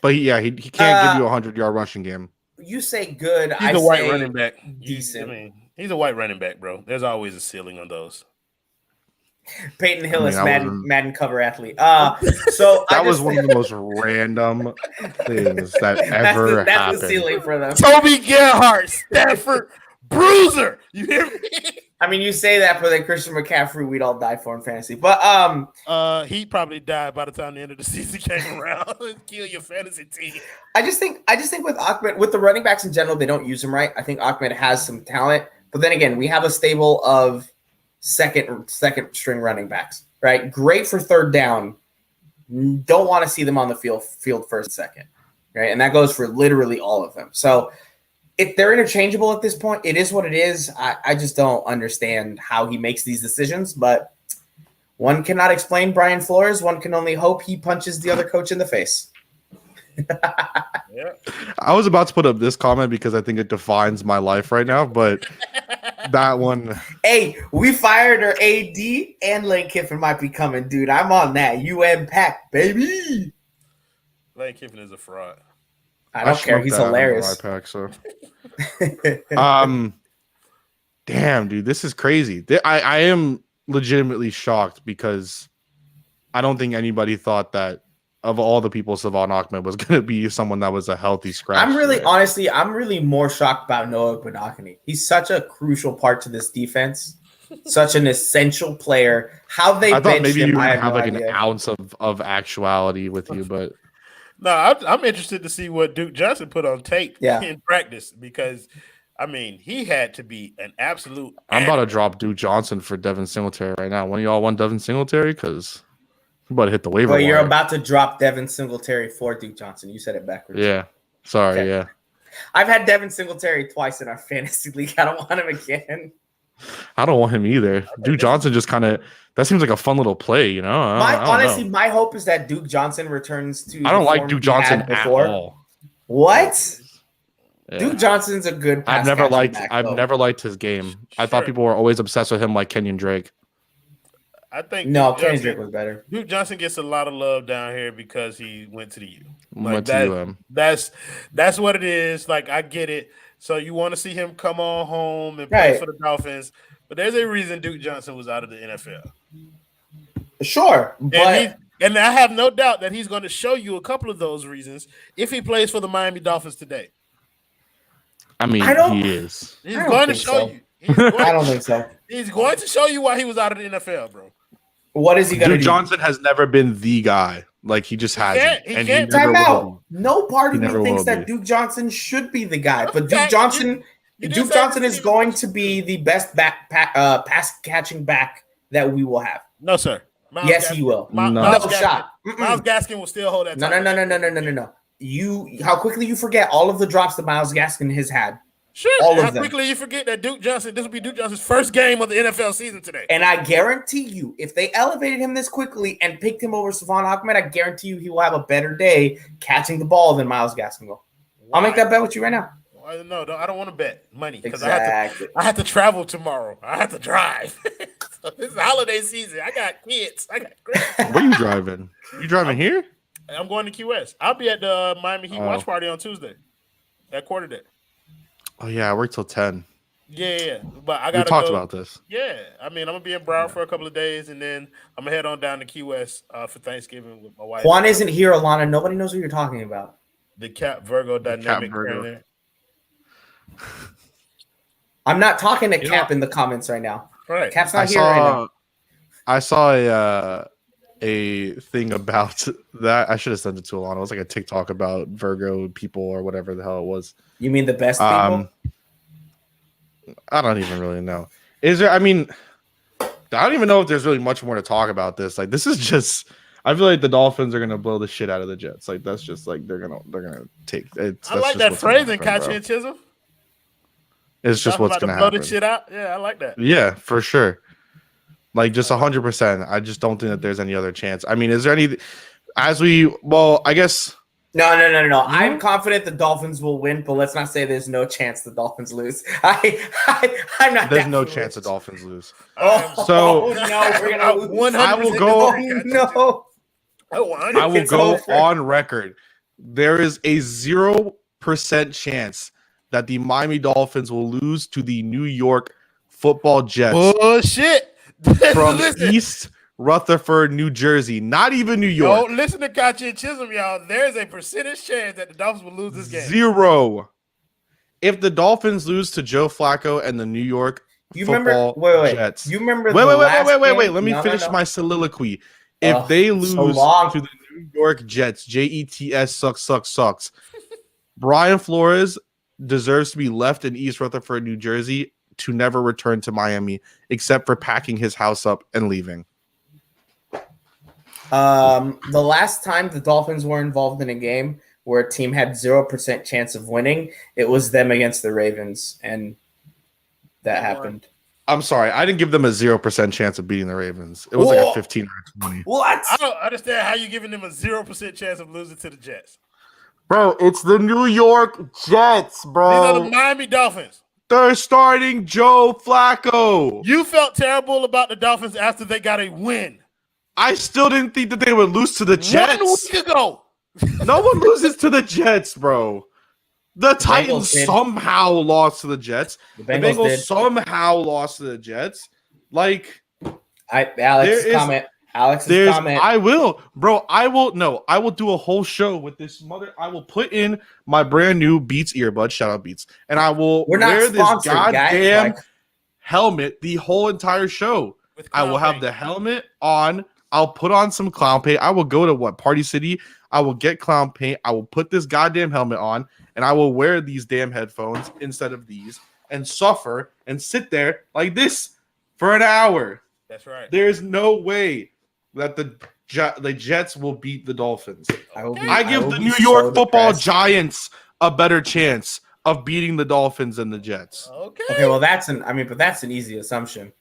but he can't give you a 100-yard rushing game. You say good. He's a white running back. Decent. He's a white running back, bro. There's always a ceiling on those. Peyton Hillis, Madden cover athlete. So that was one of the most random things that ever happened. That's the ceiling for them. Toby Gerhardt, Stafford, Bruiser. You hear me? I mean, you say that, but then Christian McCaffrey, we'd all die for in fantasy. But he probably died by the time the end of the season came around. Kill your fantasy team. I just think with Ahmed, with the running backs in general, they don't use him right. I think Ahmed has some talent, but then again, we have a stable of second string running backs, right? Great for third down. Don't want to see them on the field first and second, right? And that goes for literally all of them. So if they're interchangeable at this point, it is what it is. I just don't understand how he makes these decisions, but one cannot explain Brian Flores. One can only hope he punches the other coach in the face. Yeah. I was about to put up this comment because I think it defines my life right now, but that one. Hey, we fired our AD and Lane Kiffin might be coming, dude. I'm on that. Pack, baby. Lane Kiffin is a fraud. I don't care. He's hilarious. Pack, so. Damn, dude, this is crazy. I am legitimately shocked because I don't think anybody thought that of all the people, Savon Ahmed was going to be someone that was a healthy scratch. I'm really more shocked about Noah Benakani. He's such a crucial part to this defense, such an essential player. How they I thought maybe him, you would I have no like idea. an ounce of actuality with you, but no, I'm interested to see what Duke Johnson put on tape in practice because, I mean, he had to be an absolute. I'm about to drop Duke Johnson for Devin Singletary right now. One of y'all want Devin Singletary? Because I'm about to hit the waiver wire. You're about to drop Devin Singletary for Duke Johnson. You said it backwards. Yeah. Sorry, okay. Yeah. I've had Devin Singletary twice in our fantasy league. I don't want him again. I don't want him either. Duke Johnson just kind of – that seems like a fun little play, you know? Honestly, my hope is that Duke Johnson returns to I don't like Duke Johnson at all. What? Yeah. Duke Johnson's a good I've never liked his game. Sure. I thought people were always obsessed with him like Kenyon Drake. I think Kenyon Drake was better. Duke Johnson gets a lot of love down here because he went to the U. That's what it is. Like, I get it. So you want to see him come on home and play for the Dolphins, but there's a reason Duke Johnson was out of the NFL. Sure, but and I have no doubt that he's going to show you a couple of those reasons if he plays for the Miami Dolphins today. I mean, he is. He's going to show you. I don't think so. He's going to show you why he was out of the NFL, bro. What is he going to do? Duke Johnson has never been the guy. Like, he just hasn't. He can't. Time out. No part of me thinks that Duke Johnson should be the guy, but Duke Johnson is going to be the best pass catching back that we will have. No, sir. Yes, he will. Miles Gaskin will still hold that. No. How quickly you forget all of the drops that Miles Gaskin has had. Sure. All How of them. quickly you forget that this will be Duke Johnson's first game of the NFL season today. And I guarantee you, if they elevated him this quickly and picked him over Savon Ahmed, I guarantee you he will have a better day catching the ball than Myles Gaskin. I'll make that bet with you right now. No, I don't want to bet money because Exactly. I have to travel tomorrow. I have to drive. So this is holiday season. I got kids. I got Where are you driving? You driving here? I'm going to Key West. I'll be at the Miami Heat watch party on Tuesday at quarter day. Oh yeah, I work till 10. Yeah. But I got to talked about this. Yeah. I mean, I'm going to be in Broward for a couple of days, and then I'm going to head on down to Key West for Thanksgiving with my wife. Juan isn't here, Alana. Nobody knows what you're talking about. The Cap Virgo dynamic. Virgo. I'm not talking to Cap in the comments right now. Right. Cap's not here right now. I saw a thing about that. I should have sent it to Alana. It was like a TikTok about Virgo people or whatever the hell it was. You mean the best people? I don't even really know. Is there? I mean, I don't even know if there's really much more to talk about this. Like, this is just. I feel like the Dolphins are gonna blow the shit out of the Jets. Like, that's just like they're gonna take. I like that phrasing, Kai'Chien Chisholm. It's just what's gonna happen. Blow the shit out. Yeah, I like that. Yeah, for sure. Like, just 100%. I just don't think that there's any other chance. I mean, is there any? Well, I guess. No. I'm confident the Dolphins will win, but let's not say there's no chance the Dolphins lose. I'm not. There's no chance the Dolphins lose. No, we're gonna lose. I will go. No. I will go on record. There is a 0% chance that the Miami Dolphins will lose to the New York Football Jets. Bullshit. From East Rutherford, New Jersey. Not even New York. Don't listen to Kai'Chien Chisholm, y'all. There's a percentage chance that the Dolphins will lose this game. 0. If the Dolphins lose to Joe Flacco and the New York Football Jets. You remember Wait. Let me finish my soliloquy. If they lose to the New York Jets, Jets sucks. Brian Flores deserves to be left in East Rutherford, New Jersey, to never return to Miami, except for packing his house up and leaving. The last time the Dolphins were involved in a game where a team had 0% chance of winning, it was them against the Ravens, and that happened. I'm sorry, I didn't give them a 0% chance of beating the Ravens. It was like a 15 or 20. What? I don't understand how you giving them a 0% chance of losing to the Jets. Bro, it's the New York Jets, bro. These are the Miami Dolphins. They're starting Joe Flacco. You felt terrible about the Dolphins after they got a win. I still didn't think that they would lose to the Jets. 1 week ago. No one loses to the Jets, bro. The Titans somehow lost to the Jets. The Bengals somehow lost to the Jets. Like, Alex's comment. I will do a whole show with this mother. I will put in my brand new Beats earbud. Shout out Beats. And I will wear this goddamn helmet the whole entire show. I will have the helmet on. I'll put on some clown paint. I will go to Party City. I will get clown paint. I will put this goddamn helmet on, and I will wear these damn headphones instead of these and suffer and sit there like this for an hour. That's right. There's no way that the Jets will beat the Dolphins. I give the New York Football Giants a better chance of beating the Dolphins than the Jets. Okay. Well, that's an easy assumption.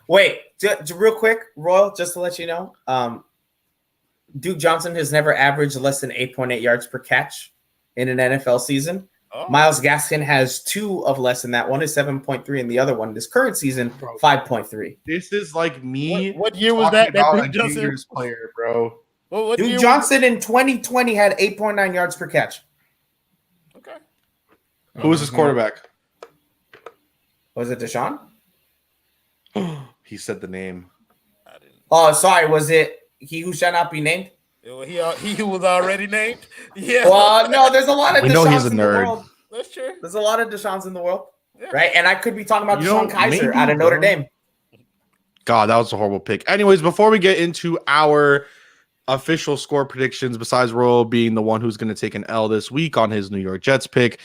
Wait, real quick, Royal, just to let you know, Duke Johnson has never averaged less than 8.8 yards per catch in an NFL season. Myles Gaskin has 2 of less than that. One is 7.3, and the other one this current season 5.3. This is like me. What year was that? That Duke Johnson player, bro. Duke Johnson in 2020 had 8.9 yards per catch. Okay. Who was his quarterback? Was it Deshaun? He said the name. I didn't. Oh, sorry. Was it he who shall not be named? He who was already named. Yeah. Well, no, there's a lot of Deshaun's in the world. That's true. There's a lot of Deshaun's in the world, right? And I could be talking about Deshaun Kaiser out of Notre Dame. God, that was a horrible pick. Anyways, before we get into our official score predictions, besides Royal being the one who's going to take an L this week on his New York Jets pick,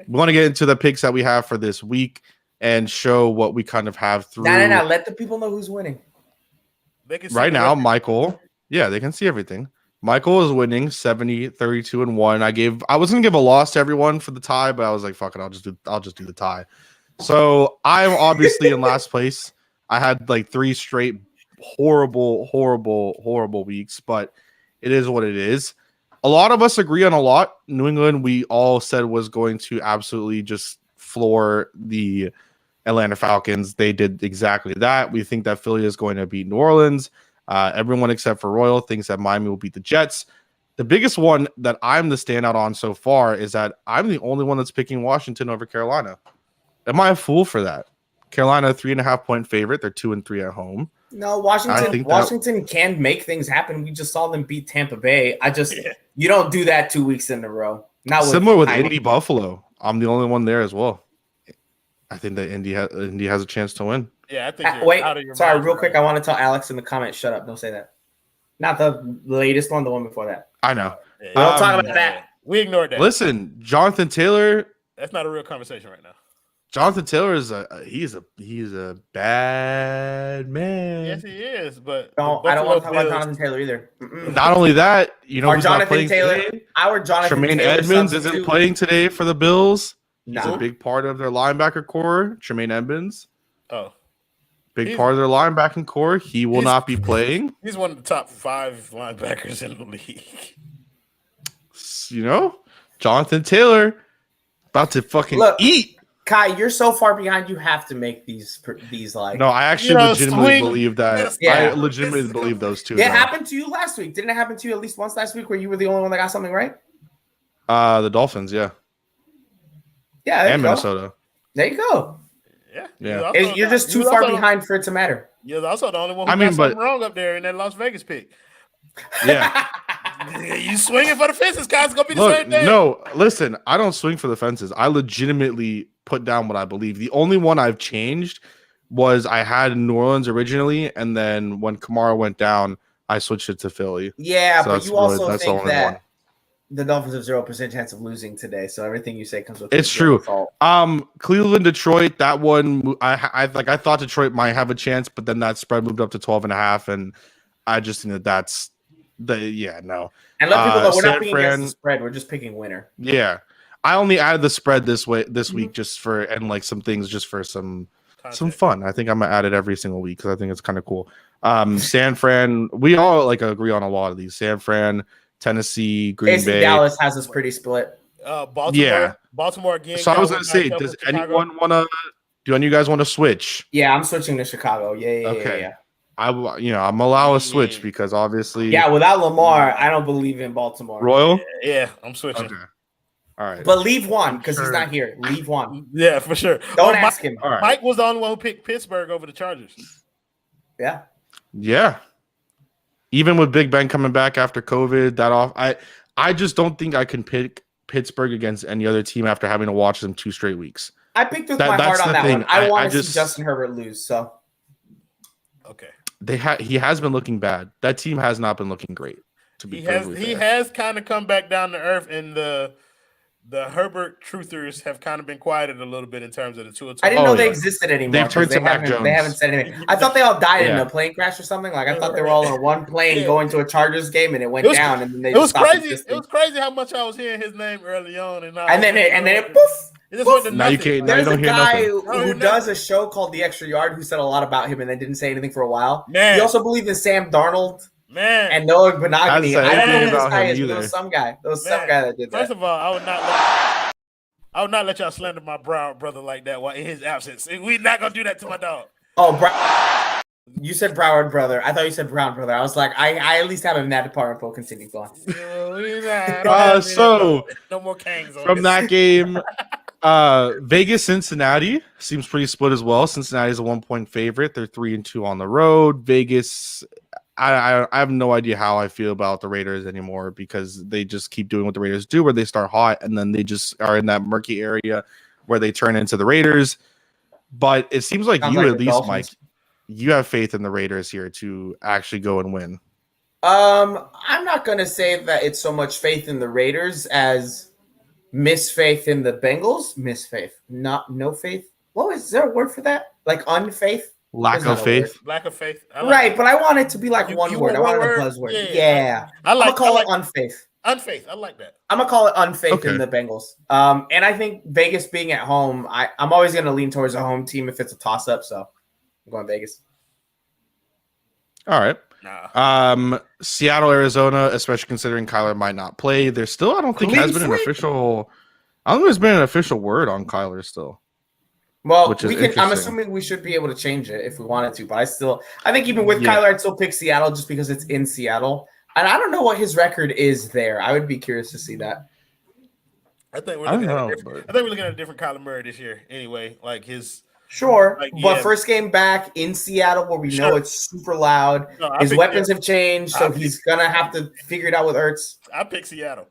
we want to get into the picks that we have for this week and show what we kind of have through. No. Let the people know who's winning. Right now, Michael. Yeah, they can see everything. Michael is winning 70, 32, and 1. I was gonna give a loss to everyone for the tie, but I was like, fuck it, I'll just do the tie. So I'm obviously in last place. I had like 3 straight horrible weeks, but it is what it is. A lot of us agree on a lot. New England, we all said was going to absolutely just floor the Atlanta Falcons. They did exactly that. We think that Philly is going to beat New Orleans. Everyone except for Royal thinks that Miami will beat the Jets. The biggest one that I'm the standout on so far is that I'm the only one that's picking Washington over Carolina. Am I a fool for that? Carolina, 3.5-point favorite. They're 2-3 at home. No, Washington can make things happen. We just saw them beat Tampa Bay. You don't do that 2 weeks in a row. Not similar with Indy Buffalo. I'm the only one there as well. I think that Indy has a chance to win. Yeah, I think. Out of your mind, real quick. I want to tell Alex in the comments. Shut up! Don't say that. Not the latest one. The one before that. I know. Yeah, we don't talk about that. We ignored that. Listen, Jonathan Taylor. That's not a real conversation right now. Jonathan Taylor is he's a bad man. Yes, he is. But I don't want to talk about Jonathan Taylor either. Not only that, who's not playing Taylor. Today? Tremaine Edmonds isn't playing today for the Bills. He's No. a big part of their linebacker core. Tremaine Edmonds. Oh. Big part of their linebacking core. He will not be playing. He's one of the top 5 linebackers in the league. Jonathan Taylor about to fucking eat. Kai, you're so far behind. You have to make these like. No, I actually legitimately believe that. Yeah. I legitimately believe those two. It happened to you last week. Didn't it happen to you at least once last week where you were the only one that got something right? The Dolphins, yeah. Yeah, and Minnesota. There you go. Yeah. You're just too far behind for it to matter. You're also the only one who got something wrong up there in that Las Vegas pick. Yeah. You swinging for the fences, guys. It's going to be the same thing. No, listen, I don't swing for the fences. I legitimately put down what I believe. The only one I've changed was I had New Orleans originally, and then when Kamara went down, I switched it to Philly. Yeah, but you also think that the Dolphins have 0% chance of losing today, so everything you say comes with it's true. Fault. Cleveland, Detroit, that one I thought Detroit might have a chance, but then that spread moved up to 12.5, and I just think that's no. And let people know we're not picking against the spread; we're just picking winner. Yeah, I only added the spread this week just for some things just for some fun. I think I'm gonna add it every single week because I think it's kind of cool. San Fran, we all agree on a lot of these. San Fran, Tennessee, Green Bay. Dallas has us pretty split. Baltimore again. So I was gonna say, does anyone want to? Do any of you guys want to switch? Yeah, I'm switching to Chicago. Yeah. Okay. Yeah. I'm allow a switch because obviously. Yeah, without Lamar, I don't believe in Baltimore. Royal. Yeah, I'm switching. Okay. All right. But leave one because he's not here. Leave one. Yeah, for sure. Don't ask him. All right. Mike was the only one who picked Pittsburgh over the Chargers. Yeah. Yeah. Even with Big Ben coming back after COVID, I just don't think I can pick Pittsburgh against any other team after having to watch them 2 straight weeks. I picked with my heart on that one. I want to see Justin Herbert lose. So. Okay. He has been looking bad. That team has not been looking great. He has kind of come back down to earth, and the Herbert truthers have kind of been quieted a little bit in terms of the Tua. I didn't know they existed anymore. They've turned to Mac Jones. They haven't said anything. I thought they all died in a plane crash or something. Like I thought they were all in one plane going to a Chargers game, and it went down. And then they it was crazy. Existing. It was crazy how much I was hearing his name early on, and then it poof. Now you can't. There's a guy who does a show called The Extra Yard who said a lot about him and then didn't say anything for a while. Man. He also believed in Sam Darnold. Man. And Noah Benogany. I don't know who this guy is. There was some guy. There was some guy that did that. First of all, I would not let y'all slander my Brown brother like that while in his absence. We're not gonna do that to my dog. Oh, you said Broward brother. I thought you said Brown brother. I was like, I at least have him in that department. But continue, go on. So no more Kangs on from that game. Vegas, Cincinnati seems pretty split as well. Cincinnati is a 1-point favorite. They're 3-2 on the road. Vegas, I have no idea how I feel about the Raiders anymore because they just keep doing what the Raiders do, where they start hot and then they just are in that murky area where they turn into the Raiders. But it seems like at least, Dolphins. Mike, you have faith in the Raiders here to actually go and win. I'm not gonna say that it's so much faith in the Raiders as misfaith in the Bengals. Misfaith, no faith. What is there a word for that? Like unfaith? Lack of faith. Lack of faith. Right, but I want it to be like one word. I want word? a buzzword. Yeah. I'm gonna call it unfaith. Unfaith. I like that. I'm gonna call it unfaith in the Bengals. And I think Vegas being at home, I'm always gonna lean towards a home team if it's a toss up. So I'm going Vegas. All right. Nah. Seattle, Arizona, especially considering Kyler might not play. There's still, I don't think has been an official. I don't think there's been an official word on Kyler still. Well, I'm assuming we should be able to change it if we wanted to, but I think even with Kyler, I'd still pick Seattle just because it's in Seattle. And I don't know what his record is there. I would be curious to see that. I think we're looking at a different Kyler Murray this year anyway. Like his first game back in Seattle where we know it's super loud. No, his weapons have changed, so he's gonna have to figure it out with Ertz. I pick Seattle.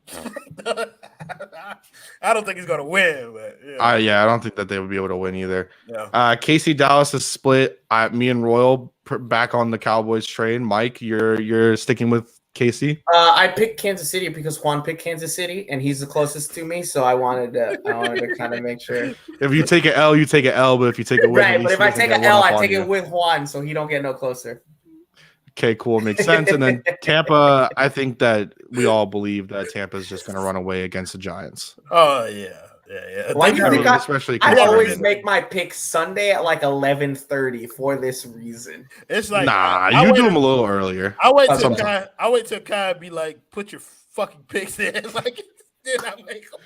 I don't think he's gonna win, but I don't think that they would be able to win either. No. KC Dallas is split. Me and Royal back on the Cowboys train. Mike, you're sticking with KC? I picked Kansas City because Juan picked Kansas City, and he's the closest to me. So I wanted to kind of make sure. If you take an L, you take an L. But if you take a win, right. But if I take an L, I take it with Juan, so he don't get no closer. Okay, cool, makes sense. And then Tampa, I think that we all believe that Tampa is just going to run away against the Giants. Oh yeah. Why do you think I always make my pick Sunday at like 11:30 for this reason? It's like you do them a little earlier. I wait till Kai be like, put your fucking picks in. Like, then I make them.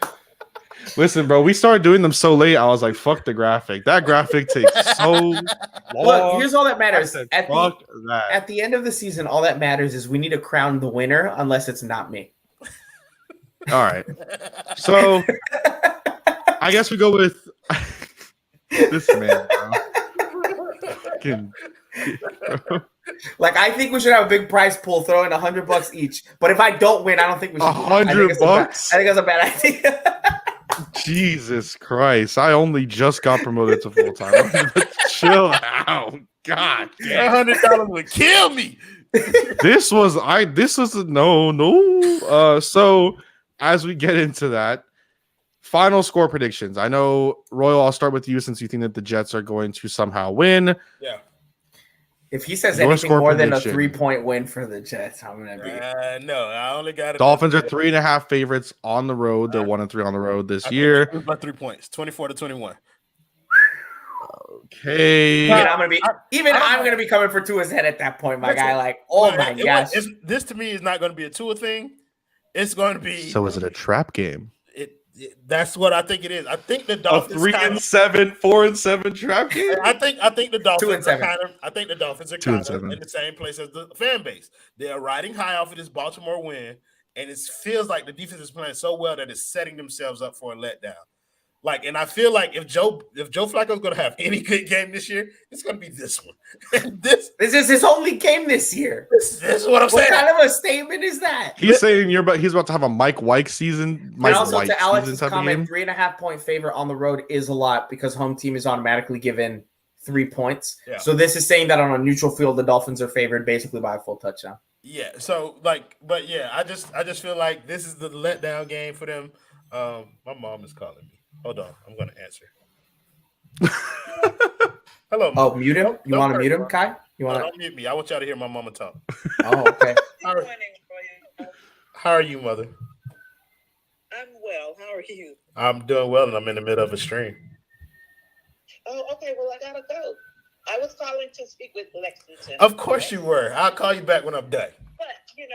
Listen, bro, we started doing them so late. I was like, fuck the graphic. That graphic takes so long. Look, here's all that matters. At the end of the season, all that matters is we need to crown the winner unless it's not me. All right. So I guess we go with this man, bro. Like, I think we should have a big prize pool, throw in $100 each. But if I don't win, I don't think we should. $100? I think it's a bad idea. Jesus Christ! I only just got promoted to full time. Chill out, God. $100 would kill me. This was no. So as we get into that. Final score predictions. I know, Royal, I'll start with you since you think that the Jets are going to somehow win. Yeah. If he says anything more than a 3-point win for the Jets, I'm going to be. No, I only got it. Dolphins are 3.5 favorites on the road. They're 1-3 on the road this year. By 3 points, 24-21. Okay. I'm going to be coming for Tua's head at that point, my guy. Like, oh my gosh. This to me is not going to be a Tua thing. It's going to be. So is it a trap game? That's what I think it is. I think the Dolphins 3-7, 4-7 trap game. I think the Dolphins 2-7. I think the Dolphins are kind of in the same place as the fan base. They are riding high off of this Baltimore win, and it feels like the defense is playing so well that it's setting themselves up for a letdown. Like, and I feel like if Joe Flacco is going to have any good game this year, it's going to be this one. This is his only game this year. This is what I'm saying. What kind of a statement is that? He's saying he's about to have a Mike White season. And also to Alex's comment, 3.5-point favorite on the road is a lot because home team is automatically given 3 points. Yeah. So this is saying that on a neutral field, the Dolphins are favored basically by a full touchdown. Yeah. So but yeah, I just feel like this is the letdown game for them. My mom is calling me. Hold on, I'm going to answer. Hello. Mom. Oh, mute him? You want to mute him, Kai? Don't mute me. I want y'all to hear my mama talk. Oh, okay. How are you, mother? I'm well. How are you? I'm doing well, and I'm in the middle of a stream. Oh, okay. Well, I got to go. I was calling to speak with Lexington. Of course you were. I'll call you back when I'm done. But, I'm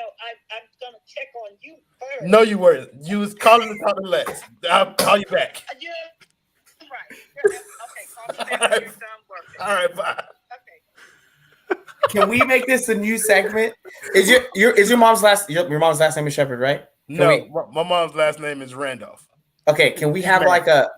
going to check on you first. No, you weren't. You was calling to talk to Lex. I'll call you back. Yeah, right. Okay, call me back. All right, bye. Okay. Can we make this a new segment? Is your mom's last name is Shepherd, right? My mom's last name is Randolph. Okay, can we have like a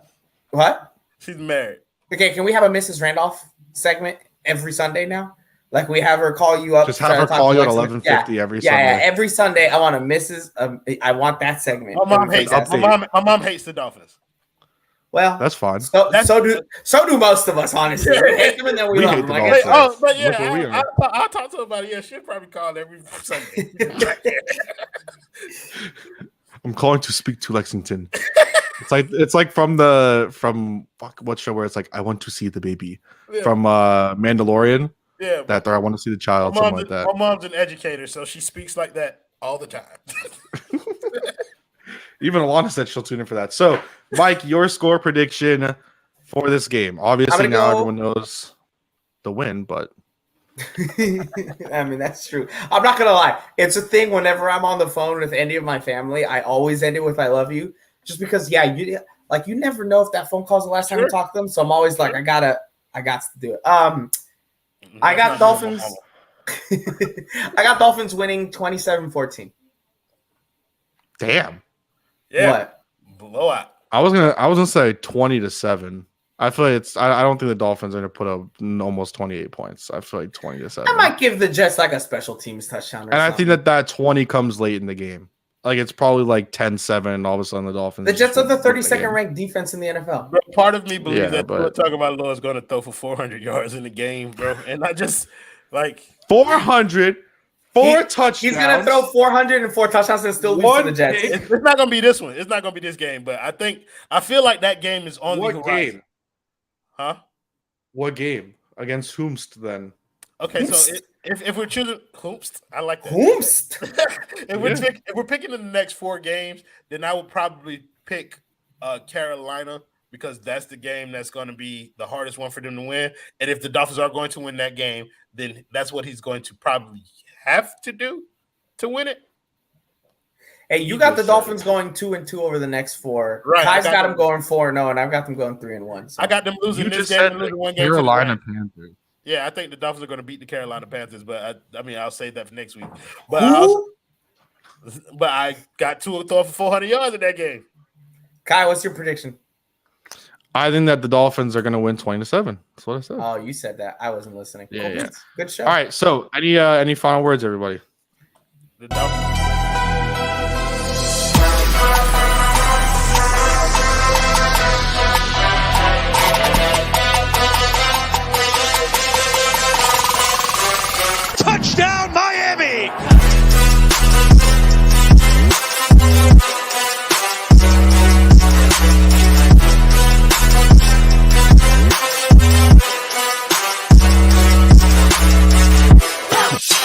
what? She's married. Okay, can we have a Mrs. Randolph segment every Sunday now? Like we have her call you up. Just have her call you at 11:50 every Sunday. Yeah, every Sunday. I want a Mrs. I want that segment. My mom hates the Dolphins. Well, that's fine. So do most of us, honestly. We hate them and then we love them. But yeah, I'll talk to her about it. Yeah, she'll probably call every Sunday. I'm calling to speak to Lexington. It's like from what show where it's like I want to see the baby from Mandalorian. Yeah, that I want to see the child, something like that. My mom's an educator, so she speaks like that all the time. Even Alana said she'll tune in for that. So, Mike, your score prediction for this game. Obviously, now everyone knows the win, but I mean, that's true. I'm not gonna lie. It's a thing whenever I'm on the phone with any of my family, I always end it with "I love you," just because. Yeah, you never know if that phone call's the last time you talk to them. So I'm always like, I got to do it. I got Dolphins. I got Dolphins winning 27-14. Damn. Yeah. What? Blowout. I was gonna say 20-7. I feel like I don't think the Dolphins are gonna put up almost 28 points. I feel like 20-7. I might give the Jets like a special teams touchdown. And I think that 20 comes late in the game. Like it's probably like 10-7, and all of a sudden the Dolphins. The Jets are the 32nd ranked defense in the NFL. Bro, part of me believes that but talking about Lord's going to throw for 400 yards in the game, bro. And I just like 400, touchdowns. He's gonna throw 404 touchdowns and still lose to the Jets. It's not gonna be this one. It's not gonna be this game. But I feel like that game is on the horizon. Game? Huh? What game against whomst then? Okay, so if we're choosing whomst, I like that. Whomst. If we're picking in the next 4 games, then I would probably pick Carolina, because that's the game that's going to be the hardest one for them to win. And if the Dolphins are going to win that game, then that's what he's going to probably have to do to win it. Hey, you got the Dolphins going 2-2 over the next 4. Right, Kai's got them going 4-0, and I've got them going 3-1. So. I got them losing this game and losing one game. Carolina Panthers. Yeah, I think the Dolphins are going to beat the Carolina Panthers, but I mean, I'll save that for next week. But I got 2 throw for 400 yards in that game. Kai, what's your prediction? I think that the Dolphins are going to win 20-7. That's what I said. Oh, you said that. I wasn't listening. Yeah. Good show. All right. So, any final words, everybody? The Dolphins.